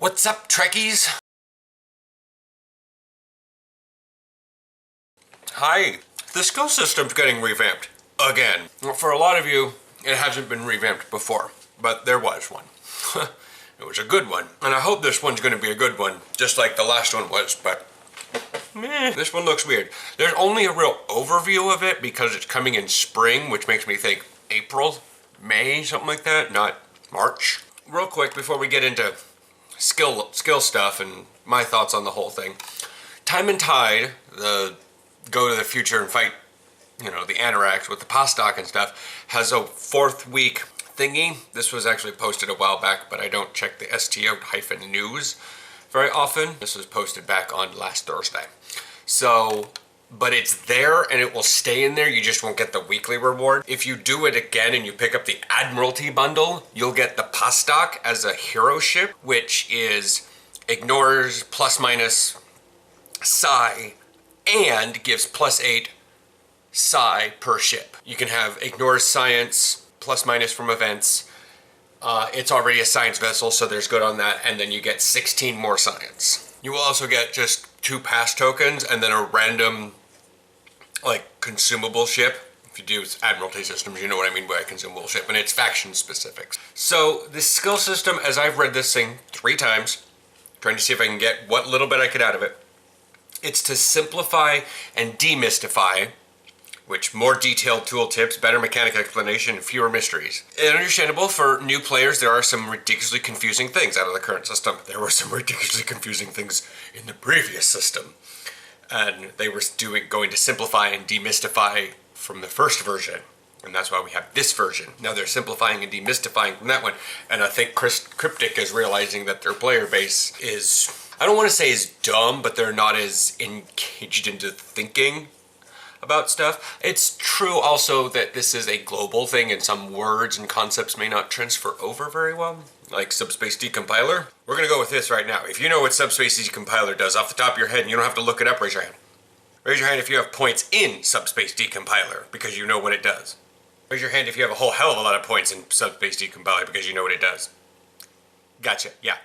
What's up, Trekkies? Hi, the skill system's getting revamped again. For a lot of you, it hasn't been revamped before, but there was one. It was a good one, and I hope this one's gonna be a good one, just like the last one was, but this one looks weird. There's only a real overview of it because it's coming in spring, which makes me think April, May, something like that, not March. Real quick, before we get into skill stuff and my thoughts on the whole thing. Time and Tide, the go to the future and fight, the anoraks with the postdoc and stuff, has a 4th week thingy. This was actually posted a while back, but I don't check the STO-news very often. This was posted back on last Thursday. So, but it's there and it will stay in there, you just won't get the weekly reward. If you do it again and you pick up the Admiralty bundle, you'll get the postdoc as a hero ship, which is ignores ± psi and gives +8 psi per ship. You can have ignores science ± from events. It's already a science vessel, so there's good on that, and then you get 16 more science. You will also get just 2 pass tokens and then a random consumable ship. If you do Admiralty systems, you know what I mean by a consumable ship, and it's faction specific. So this skill system, as I've read this thing 3 times, trying to see if I can get what little bit I get out of it, it's to simplify and demystify, which more detailed tool tips, better mechanic explanation, and fewer mysteries. And understandable for new players, there are some ridiculously confusing things out of the current system. There were some ridiculously confusing things in the previous system. And they were going to simplify and demystify from the first version. And that's why we have this version. Now they're simplifying and demystifying from that one. And I think Cryptic is realizing that their player base is, I don't want to say is dumb, but they're not as engaged into thinking about stuff. It's true also that this is a global thing and some words and concepts may not transfer over very well, like subspace decompiler. We're gonna go with this right now. If you know what subspace decompiler does off the top of your head and you don't have to look it up, raise your hand. Raise your hand if you have points in subspace decompiler because you know what it does. Raise your hand if you have a whole hell of a lot of points in subspace decompiler because you know what it does. Gotcha, yeah.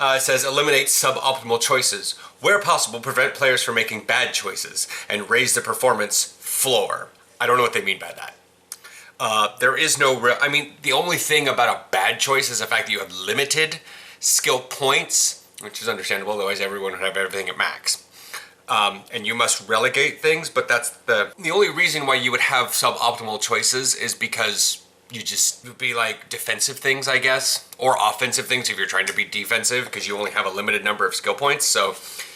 It says eliminate suboptimal choices. Where possible, prevent players from making bad choices and raise the performance floor. I don't know what they mean by that. There is no real, the only thing about a bad choice is the fact that you have limited skill points, which is understandable, otherwise everyone would have everything at max. And you must relegate things, but that's the only reason why you would have suboptimal choices is because you just would be like defensive things, I guess, or offensive things if you're trying to be defensive because you only have a limited number of skill points. So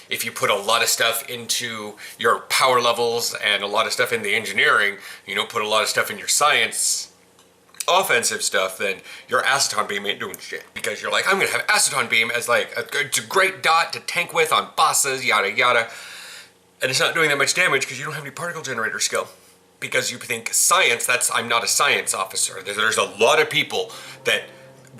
if you put a lot of stuff into your power levels and a lot of stuff in the engineering, put a lot of stuff in your science, offensive stuff, then your aceton beam ain't doing shit because you're like, I'm gonna have aceton beam as it's a great dot to tank with on bosses, yada yada, and it's not doing that much damage because you don't have any particle generator skill. Because you think science, I'm not a science officer. There's a lot of people that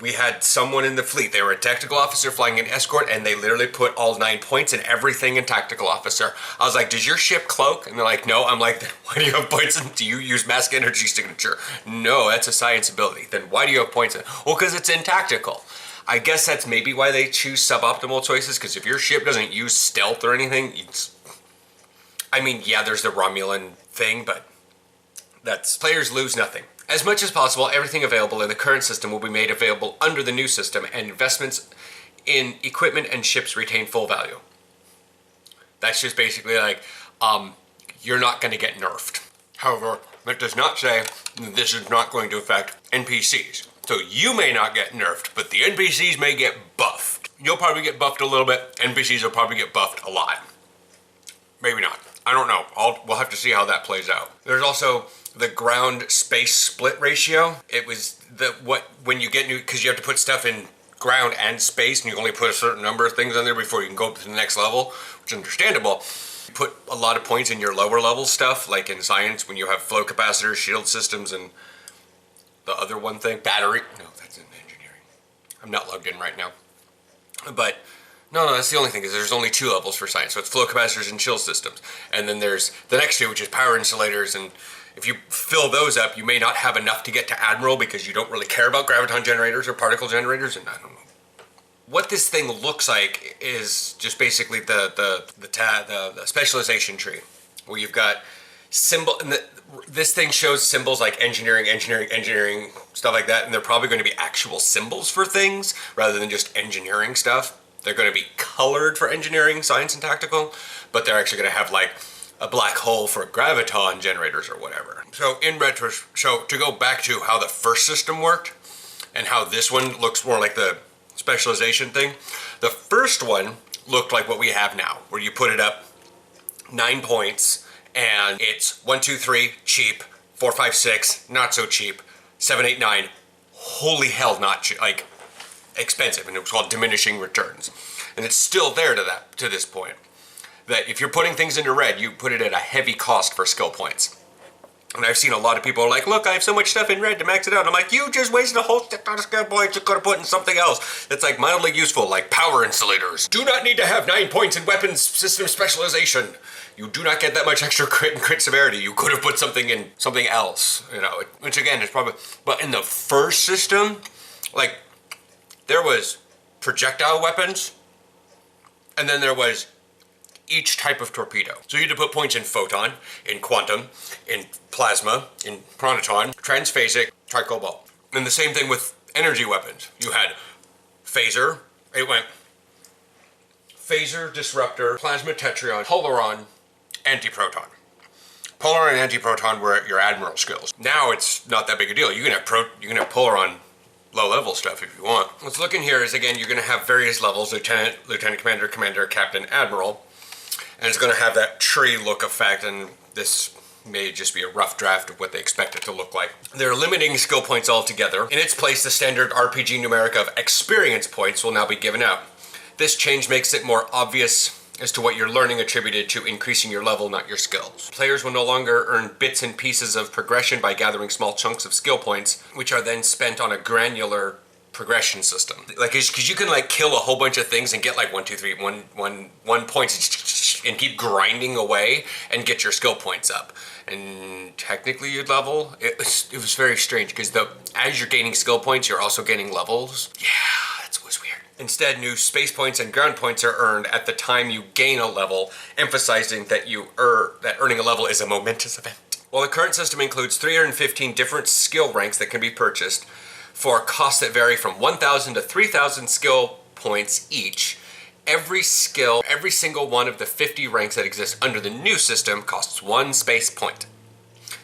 we had someone in the fleet, they were a tactical officer flying an escort and they literally put all 9 points in everything in tactical officer. I was like, does your ship cloak? And they're like, no. I'm like, why do you have points in? Do you use mask energy signature? No, that's a science ability. Then why do you have points in? Well, because it's in tactical. I guess that's maybe why they choose suboptimal choices, because if your ship doesn't use stealth or anything, yeah, there's the Romulan thing, but players lose nothing. As much as possible, everything available in the current system will be made available under the new system, and investments in equipment and ships retain full value. That's just basically you're not going to get nerfed. However, that does not say this is not going to affect NPCs. So you may not get nerfed, but the NPCs may get buffed. You'll probably get buffed a little bit. NPCs will probably get buffed a lot. Maybe not. I don't know. We'll have to see how that plays out. There's also the ground space split ratio. It was when you get new, because you have to put stuff in ground and space, and you only put a certain number of things on there before you can go up to the next level, which is understandable. You put a lot of points in your lower level stuff, like in science when you have flow capacitors, shield systems, and the other one thing, battery. No, that's in engineering. I'm not logged in right now. But no, that's the only thing, is there's only 2 levels for science. So it's flow capacitors and shield systems. And then there's the next 2, which is power insulators. And if you fill those up, you may not have enough to get to Admiral because you don't really care about graviton generators or particle generators. And I don't know what this thing looks like is just basically the specialization tree, where you've got symbol, and this thing shows symbols like engineering, stuff like that, and they're probably going to be actual symbols for things rather than just engineering stuff. They're going to be colored for engineering, science, and tactical, but they're actually going to have like a black hole for graviton generators or whatever. So to go back to how the first system worked and how this one looks more like the specialization thing, the first one looked like what we have now, where you put it up 9 points and it's 1, 2, 3 cheap, 4, 5, 6 not so cheap, 7, 8, 9 holy hell not cheap, like expensive, and it was called diminishing returns. And it's still there to this point, that if you're putting things into red, you put it at a heavy cost for skill points. And I've seen a lot of people are like, look, I have so much stuff in red to max it out. I'm like, you just wasted a whole ton of skill points. You could have put in something else that's like mildly useful, like power insulators. Do not need to have 9 points in weapons system specialization. You do not get that much extra crit and crit severity. You could have put something in something else, you know, which again is probably, but in the first system, like there was projectile weapons, and then there was each type of torpedo. So you had to put points in photon, in quantum, in plasma, in chronoton, transphasic, tricobalt. And the same thing with energy weapons. You had phaser, it went phaser, disruptor, plasma tetrion, polaron, antiproton. Polaron and antiproton were your admiral skills. Now it's not that big a deal. You can have polaron low-level stuff if you want. What's looking here is, again, you're going to have various levels: lieutenant, lieutenant commander, commander, captain, admiral, and it's going to have that tree look effect, and this may just be a rough draft of what they expect it to look like. They're limiting skill points altogether. In its place, the standard RPG numeric of experience points will now be given out. This change makes it more obvious as to what you're learning attributed to increasing your level, not your skills. Players will no longer earn bits and pieces of progression by gathering small chunks of skill points, which are then spent on a granular progression system. Like, because you can like kill a whole bunch of things and get like 1, 2, 3, 1 points and keep grinding away and get your skill points up. And technically you'd level. It was very strange because as you're gaining skill points, you're also gaining levels. Yeah, that was weird. Instead, new space points and ground points are earned at the time you gain a level, emphasizing that that earning a level is a momentous event. While the current system includes 315 different skill ranks that can be purchased for costs that vary from 1,000 to 3,000 skill points each, every single one of the 50 ranks that exist under the new system costs 1 space point.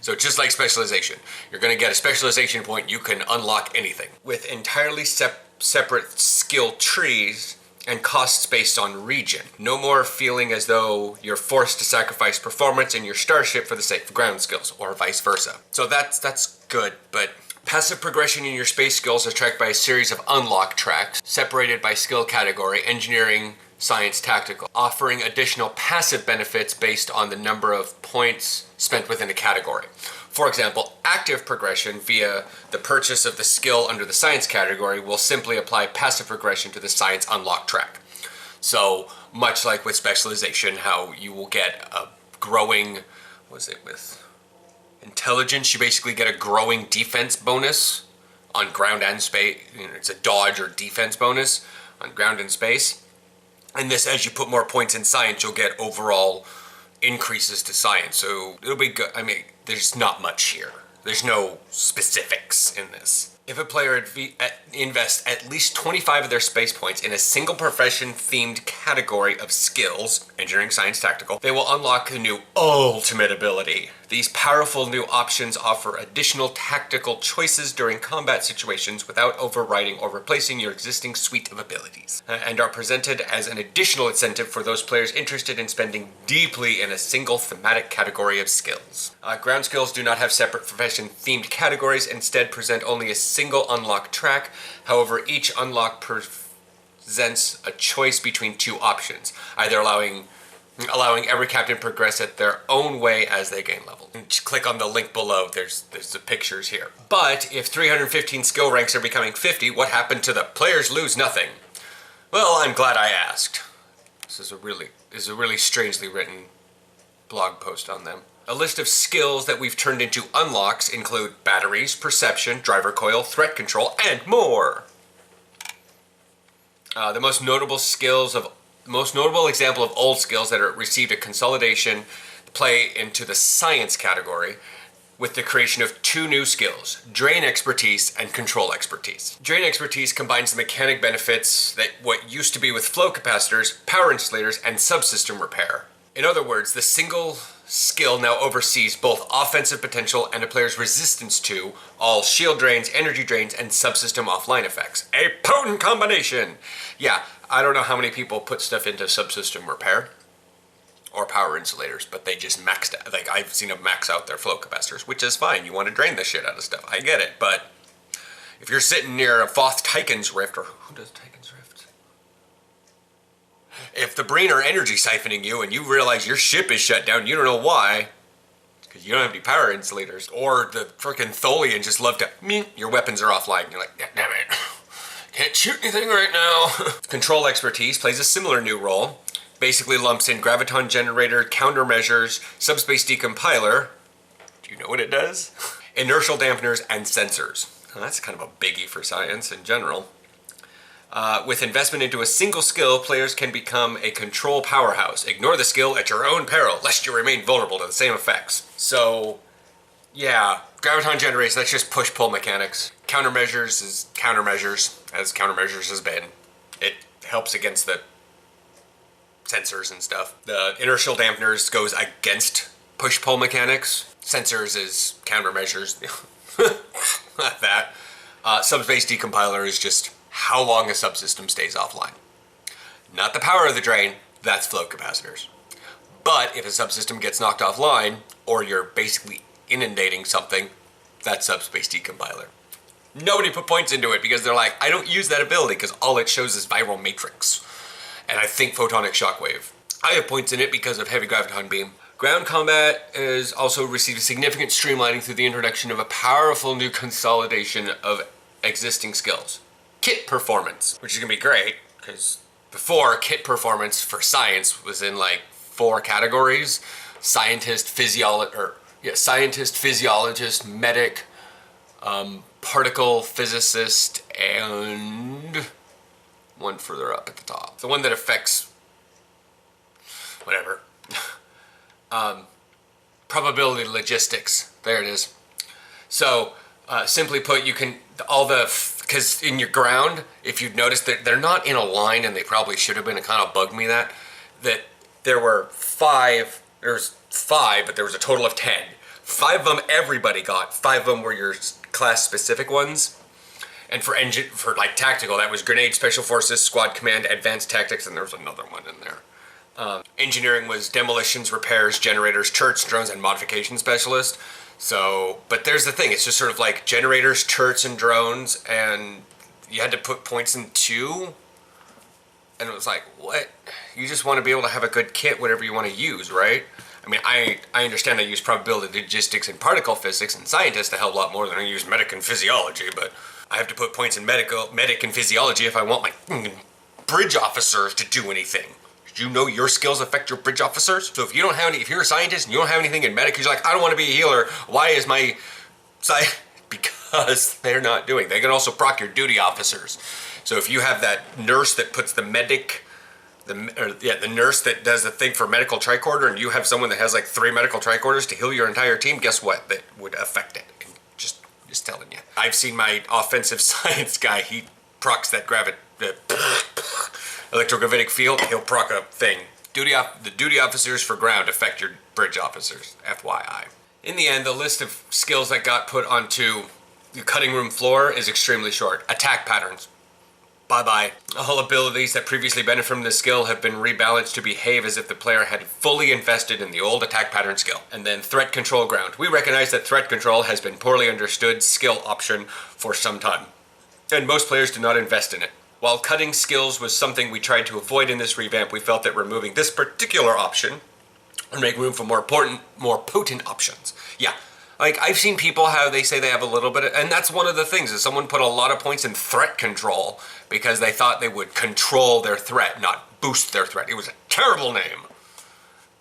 So just like specialization, you're going to get a specialization point, you can unlock anything. With entirely separate skill trees and costs based on region. No more feeling as though you're forced to sacrifice performance in your starship for the sake of ground skills, or vice versa. So that's good, but passive progression in your space skills is tracked by a series of unlock tracks, separated by skill category: engineering, science, tactical, offering additional passive benefits based on the number of points spent within a category. For example, active progression via the purchase of the skill under the science category will simply apply passive progression to the science unlock track. So much like with specialization, how you will get a growing, with intelligence, you basically get a growing defense bonus on ground and space. It's a dodge or defense bonus on ground and space. And this, as you put more points in science, you'll get overall increases to science. So it'll be good. I mean, there's not much here. There's no specifics in this. If a player invests at least 25 of their space points in a single profession-themed category of skills, engineering, science, tactical, they will unlock the new ultimate ability. These powerful new options offer additional tactical choices during combat situations without overriding or replacing your existing suite of abilities, and are presented as an additional incentive for those players interested in spending deeply in a single thematic category of skills. Ground skills do not have separate profession-themed categories, instead present only a single unlock track. However, each unlock presents a choice between 2 options, either allowing every captain progress at their own way as they gain level. And just click on the link below, there's the pictures here. But if 315 skill ranks are becoming 50, what happened to the players lose nothing? Well, I'm glad I asked. This is a really strangely written blog post on them. A list of skills that we've turned into unlocks include batteries, perception, driver coil, threat control, and more. The most notable example of old skills that are received a consolidation play into the science category with the creation of two new skills, drain expertise and control expertise. Drain expertise combines the mechanic benefits that what used to be with flow capacitors, power insulators, and subsystem repair. In other words, the single skill now oversees both offensive potential and a player's resistance to all shield drains, energy drains, and subsystem offline effects. A potent combination! Yeah, I don't know how many people put stuff into subsystem repair or power insulators, but they just maxed out. Like, I've seen them max out their flow capacitors, which is fine. You want to drain the shit out of stuff. I get it, but if you're sitting near a Voth Tychon's Rift, or who does Tychon's Rift? If the Breen are energy siphoning you and you realize your ship is shut down, you don't know why, because you don't have any power insulators, or the frickin' Tholian just love to, your weapons are offline, and you're like, damn it, can't shoot anything right now. Control expertise plays a similar new role. Basically lumps in graviton generator, countermeasures, subspace decompiler. Do you know what it does? Inertial dampeners and sensors. Well, that's kind of a biggie for science in general. With investment into a single skill, players can become a control powerhouse. Ignore the skill at your own peril, lest you remain vulnerable to the same effects. So, yeah, graviton generators, that's just push-pull mechanics. Countermeasures is countermeasures, as countermeasures has been. It helps against the sensors and stuff. The inertial dampeners goes against push-pull mechanics. Sensors is countermeasures. Not that. Subspace decompiler is just how long a subsystem stays offline. Not the power of the drain, that's flow capacitors. But if a subsystem gets knocked offline, or you're basically inundating something, that's subspace decompiler. Nobody put points into it because they're like, I don't use that ability because all it shows is viral matrix. And I think photonic shockwave. I have points in it because of heavy graviton beam. Ground combat has also received a significant streamlining through the introduction of a powerful new consolidation of existing skills. Kit performance, which is gonna be great, because before, kit performance for science was in like 4 categories. Scientist, physiologist, medic, particle physicist, and one further up at the top. The one that affects whatever. Probability logistics. There it is. So, simply put, you can, because in your ground, if you'd noticed that they're not in a line, and they probably should have been, it kind of bugged me that there were 5, there's 5, but there was a total of 10. 5 of them everybody got, 5 of them were your class-specific ones. And for like tactical, that was grenade, special forces, squad command, advanced tactics, and there was another one in there. Engineering was demolitions, repairs, generators, turrets, drones, and modification specialist. So, but there's the thing, it's just sort of like generators, turrets, and drones, and you had to put points in 2. And it was like, what? You just want to be able to have a good kit, whatever you want to use, right? I mean, I understand I use probability logistics and particle physics and scientists a hell of a lot more than I use medic and physiology, but I have to put points in medic and physiology if I want my bridge officers to do anything. Did you know your skills affect your bridge officers? So if you don't have any, if you're a scientist and you don't have anything in medic, you're like, I don't want to be a healer. Why is my because they're not doing. They can also proc your duty officers. So if you have that nurse that puts the medic, the nurse that does the thing for medical tricorder, and you have someone that has like 3 medical tricorders to heal your entire team, guess what? That would affect it. Just telling you. I've seen my offensive science guy, he procs that electrogravitic field, he'll proc a thing. The duty officers for ground affect your bridge officers, FYI. In the end, the list of skills that got put onto the cutting room floor is extremely short. Attack patterns. Bye-bye. All abilities that previously benefited from this skill have been rebalanced to behave as if the player had fully invested in the old attack pattern skill. And then threat control ground. We recognize that threat control has been poorly understood skill option for some time, and most players do not invest in it. While cutting skills was something we tried to avoid in this revamp, we felt that removing this particular option would make room for more potent options. Yeah. Like, I've seen people how they say they have a little bit of, and that's one of the things, is someone put a lot of points in threat control because they thought they would control their threat, not boost their threat. It was a terrible name.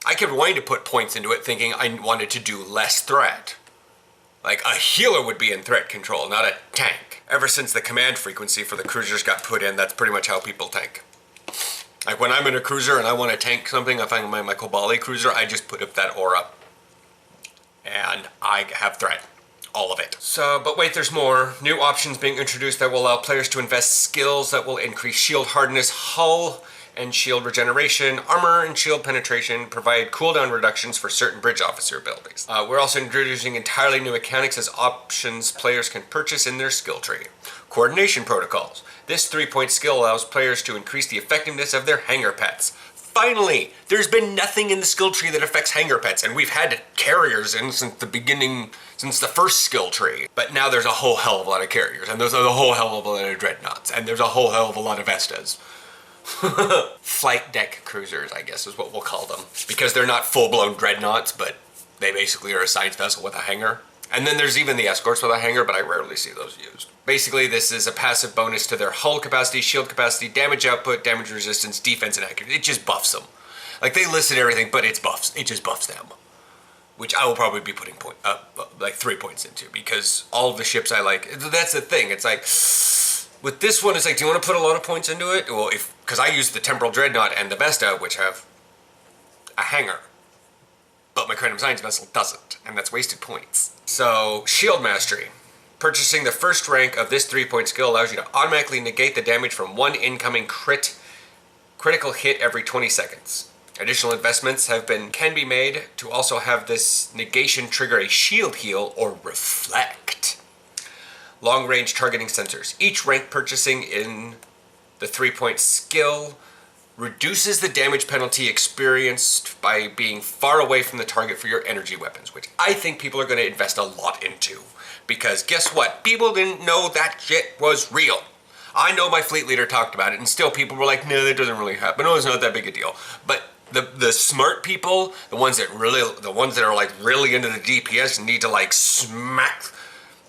I kept wanting to put points into it thinking I wanted to do less threat. Like, a healer would be in threat control, not a tank. ever since the command frequency for the cruisers got put in, that's pretty much how people tank. Like when I'm in a cruiser and I want to tank something, I find my Kobali cruiser, I just put up that aura. And I have threat. All of it. So, but wait, there's more. New options being introduced that will allow players to invest skills that will increase shield hardness, hull and shield regeneration, armor and shield penetration, provide cooldown reductions for certain bridge officer abilities. We're also introducing entirely new mechanics as options players can purchase in their skill tree. Coordination protocols. This 3-point skill allows players to increase the effectiveness of their hanger pets. Finally, there's been nothing in the skill tree that affects hanger pets, and we've had carriers in since the beginning, since the first skill tree. But now there's a whole hell of a lot of carriers, and there's a whole hell of a lot of dreadnoughts, and there's a whole hell of a lot of Vestas. Flight deck cruisers, I guess, is what we'll call them. Because they're not full-blown dreadnoughts, but they basically are a science vessel with a hangar. And then there's even the escorts with a hangar, but I rarely see those used. Basically, this is a passive bonus to their hull capacity, shield capacity, damage output, damage resistance, defense, and accuracy. It just buffs them. Like, they listed everything, but it just buffs them. Which I will probably be putting like 3 points into, because all of the ships I like, that's the thing. It's like, with this one, it's like, do you want to put a lot of points into it? Well, because I use the Temporal Dreadnought and the Vesta, which have a hangar. But my Cranium Science Vessel doesn't, and that's wasted points. So, Shield Mastery. Purchasing the first rank of this 3-point skill allows you to automatically negate the damage from one incoming critical hit every 20 seconds. Additional investments can be made to also have this negation trigger a shield heal or reflect. Long-range targeting sensors. Each rank purchasing in the 3-point skill reduces the damage penalty experienced by being far away from the target for your energy weapons, which I think people are going to invest a lot into. Because guess what? People didn't know that shit was real. I know my fleet leader talked about it, and still people were like, no, that doesn't really happen. No, it's not that big a deal. But the smart people, the ones that are like really into the DPS and need to like smack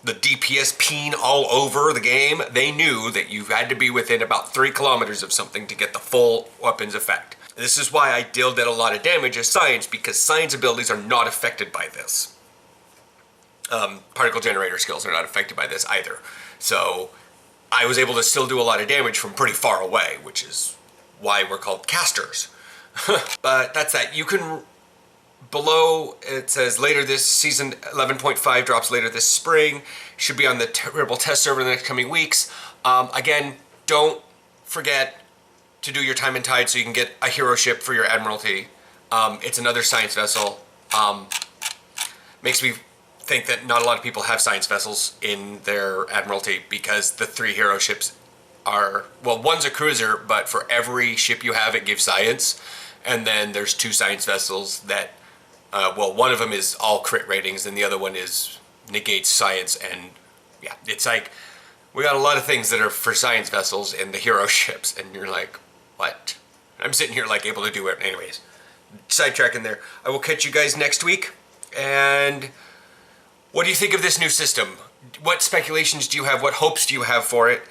the DPS peen all over the game, they knew that you had to be within about 3 kilometers of something to get the full weapons effect. This is why I dealt a lot of damage as science, because science abilities are not affected by this. Particle generator skills are not affected by this either. So I was able to still do a lot of damage from pretty far away, which is why we're called casters. But that's that. You can... Below, it says later this season, 11.5 drops later this spring. Should be on the Terrible Test server in the next coming weeks. Again, don't forget to do your time and tide so you can get a hero ship for your Admiralty. It's another science vessel. Makes me think that not a lot of people have science vessels in their Admiralty, because the 3 hero ships are, well, one's a cruiser, but for every ship you have, it gives science. And then there's 2 science vessels that well, one of them is all crit ratings, and the other one is negates science, and yeah, it's like, we got a lot of things that are for science vessels in the hero ships, and you're like, what? I'm sitting here like able to do it. Anyways, sidetracking there. I will catch you guys next week, and what do you think of this new system? What speculations do you have? What hopes do you have for it?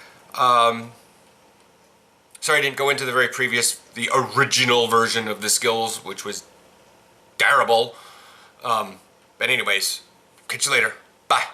Sorry I didn't go into the original version of the skills, which was terrible. But anyways, catch you later. Bye.